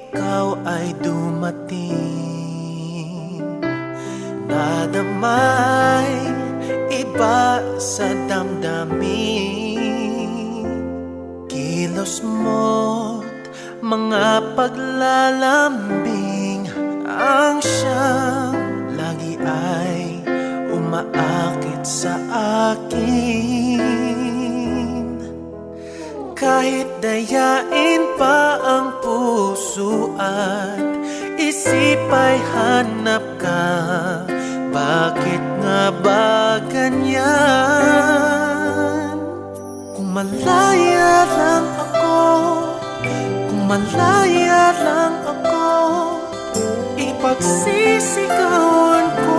ikaw ay dumating, nadamay iba sa damdamin. Kilos mo't mga paglalambing ang siyang lagi ay umaakit sa akin. Kahit dayain pa ang puso at isip ay hanap ka, bakit nga ba ganyan? Kung malaya lang ako, kung malaya lang ako, ipagsisigawan ko